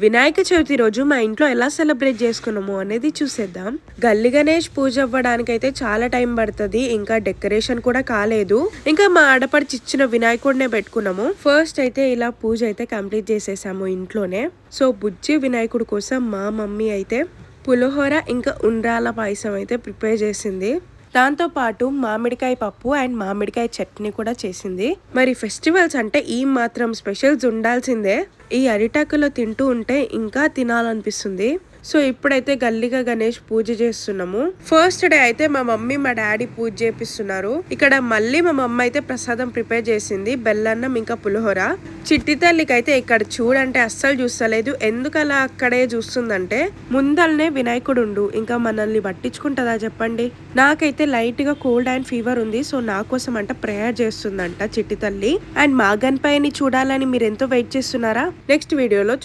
వినాయక చవితి రోజు మా ఇంట్లో ఎలా సెలబ్రేట్ చేసుకున్నాము అనేది చూసేద్దాం. గల్లి గణేష్ పూజ అవ్వడానికైతే చాలా టైం పడుతుంది. ఇంకా డెకరేషన్ కూడా కాలేదు. ఇంకా మా ఆడపడిచి ఇచ్చిన వినాయకుడినే పెట్టుకున్నాము. ఫస్ట్ అయితే ఇలా పూజ అయితే కంప్లీట్ చేసేసాము ఇంట్లోనే. సో బుజ్జి వినాయకుడి కోసం మా మమ్మీ అయితే పులిహోర ఇంకా ఉండ్రాల పాయసం అయితే ప్రిపేర్ చేసింది. దాంతో పాటు మామిడికాయ పప్పు అండ్ మామిడికాయ చట్నీ కూడా చేసింది. మరి ఫెస్టివల్స్ అంటే ఈ మాత్రం స్పెషల్స్ ఉండాల్సిందే. ఈ అరిటాకులో తింటూ ఉంటే ఇంకా తినాలనిపిస్తుంది. సో ఇప్పుడైతే గల్లిగా గణేష్ పూజ చేస్తున్నాము. ఫస్ట్ డే అయితే మా మమ్మీ మా డాడీ పూజ చేపిస్తున్నారు. ఇక్కడ మళ్ళీ మా మమ్మీ అయితే ప్రసాదం ప్రిపేర్ చేసింది, బెల్లన్నం ఇంకా పులిహోర. చిట్టి తల్లికి అయితే ఇక్కడ చూడంటే అస్సలు చూస్తలేదు. ఎందుకు అలా అక్కడే చూస్తుందంటే ముందల్నే వినాయకుడు ఉండు ఇంకా మనల్ని పట్టించుకుంటుందా చెప్పండి. నాకైతే లైట్ గా కోల్డ్ అండ్ ఫీవర్ ఉంది. సో నా కోసం అంట ప్రేయర్ చేస్తుందంట చిట్టి తల్లి. అండ్ మా గణపయ్యని చూడాలని మీరు ఎంతో వెయిట్ చేస్తున్నారా? నెక్స్ట్ వీడియోలో